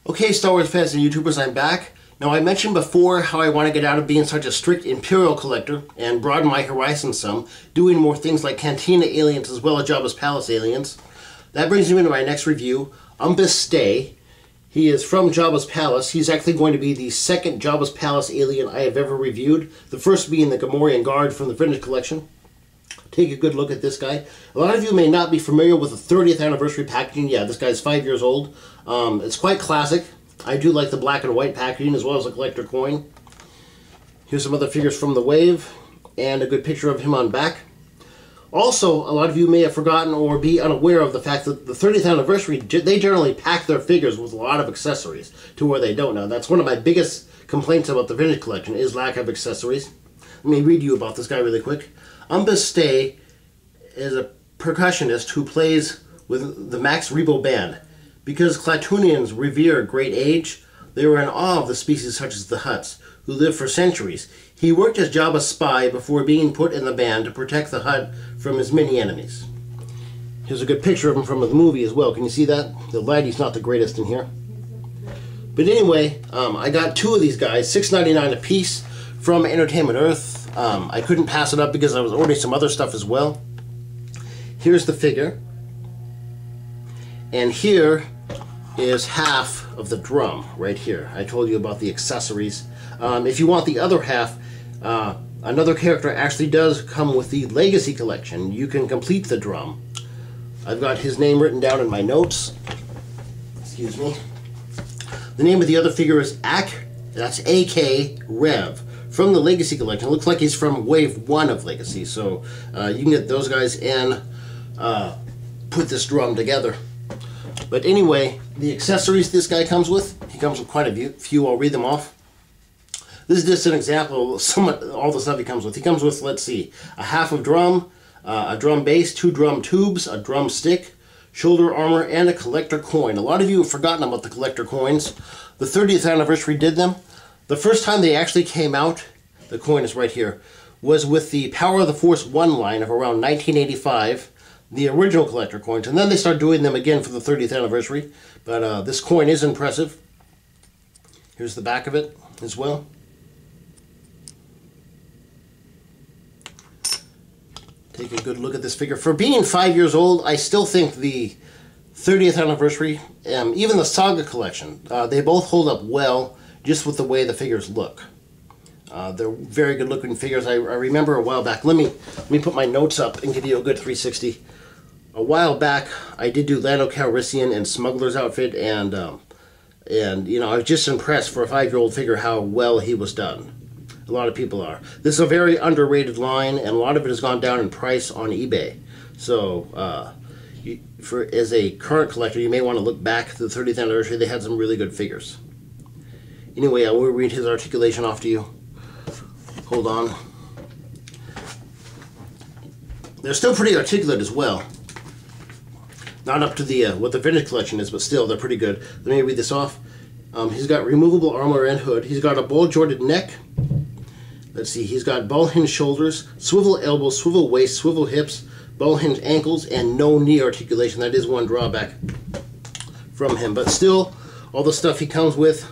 Okay, Star Wars fans and YouTubers, I'm back. Now, I mentioned before how I want to get out of being such a strict Imperial collector and broaden my horizons some, doing more things like Cantina aliens as well as Jabba's Palace aliens. That brings me into my next review, Umpass-Stay. He is from Jabba's Palace. He's actually going to be the second Jabba's Palace alien I have ever reviewed, the first being the Gamorrean Guard from the Vintage Collection. Take a good look at this guy. A lot of you may not be familiar with the 30th anniversary packaging. Yeah, this guy's 5 years old. It's quite classic. I do like the black and white packaging as well as the collector coin. Here's some other figures from the wave and a good picture of him on back. Also, a lot of you may have forgotten or be unaware of the fact that the 30th anniversary, they generally pack their figures with a lot of accessories to where they don't now. That's one of my biggest complaints about the Vintage Collection is lack of accessories. Let me read you about this guy really quick. Umpass-Stay is a percussionist who plays with the Max Rebo Band. Because Klatooinians revere great age, they were in awe of the species such as the Hutts, who lived for centuries. He worked as Jabba's spy before being put in the band to protect the Hutt from his many enemies. Here's a good picture of him from the movie as well. Can you see that? The lighting's not the greatest in here. But anyway, I got two of these guys, $6.99 a piece from Entertainment Earth. I couldn't pass it up because I was ordering some other stuff as well. Here's the figure. And here is half of the drum right here. I told you about the accessories. If you want the other half, another character actually does come with the Legacy Collection. You can complete the drum. I've got his name written down in my notes. Excuse me. The name of the other figure is that's AK Rev from the Legacy Collection. It looks like he's from Wave 1 of Legacy, so you can get those guys and put this drum together. But anyway, the accessories this guy comes with, he comes with quite a few. I'll read them off. This is just an example of all the stuff he comes with. He comes with, let's see, a half of drum, a drum base, 2 drum tubes, a drum stick, shoulder armor, and a collector coin. A lot of you have forgotten about the collector coins. The 30th anniversary did them. The first time they actually came out, the coin is right here, was with the Power of the Force 1 line of around 1985. The original collector coins, and then they start doing them again for the 30th anniversary. But this coin is impressive. Here's the back of it as well. Take a good look at this figure. For being 5 years old, I still think the 30th anniversary, even the Saga collection, they both hold up well just with the way the figures look. They're very good looking figures. I remember a while back, let me put my notes up and give you a good 360. A while back, I did do Lando Calrissian and Smuggler's outfit, and you know, I was just impressed for a 5-year-old figure how well he was done. A lot of people are. This is a very underrated line, and a lot of it has gone down in price on eBay. So, as a current collector, you may want to look back to the 30th anniversary. They had some really good figures. Anyway, I will read his articulation off to you. Hold on. They're still pretty articulate as well. Not up to the what the Vintage Collection is, but still, they're pretty good. Let me read this off. He's got removable armor and hood. He's got a ball-jointed neck. Let's see, he's got ball-hinged shoulders, swivel elbows, swivel waist, swivel hips, ball-hinged ankles, and no knee articulation. That is one drawback from him. But still, all the stuff he comes with,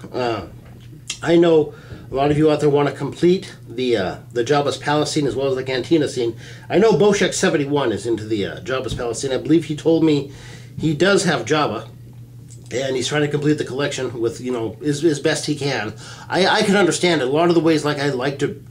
I know a lot of you out there want to complete the Jabba's Palace scene as well as the Cantina scene. I know Boshek71 is into the Jabba's Palace scene. I believe he told me he does have Jabba, and he's trying to complete the collection with, you know, as best he can. I can understand it. A lot of the ways, like I like to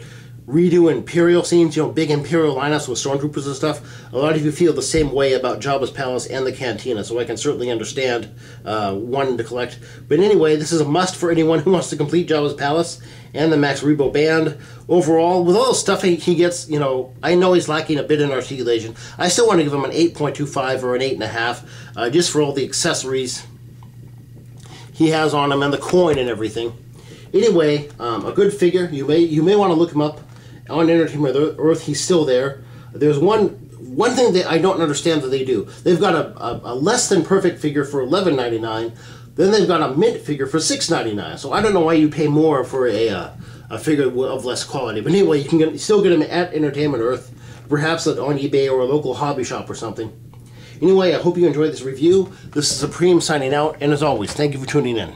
redo Imperial scenes, you know, big Imperial lineups with Stormtroopers and stuff. A lot of you feel the same way about Jabba's Palace and the Cantina, so I can certainly understand wanting to collect. But anyway, this is a must for anyone who wants to complete Jabba's Palace and the Max Rebo Band. Overall, with all the stuff he gets, you know, I know he's lacking a bit in articulation. I still want to give him an 8.25 or an 8.5, just for all the accessories he has on him and the coin and everything. Anyway, a good figure. You may want to look him up on Entertainment Earth. He's still there. There's one thing that I don't understand that they do. They've got a less than perfect figure for $11.99. Then they've got a mint figure for $6.99. So I don't know why you pay more for a figure of less quality. But anyway, you can still get them at Entertainment Earth, perhaps on eBay or a local hobby shop or something. Anyway, I hope you enjoyed this review. This is Supreme signing out, and as always, thank you for tuning in.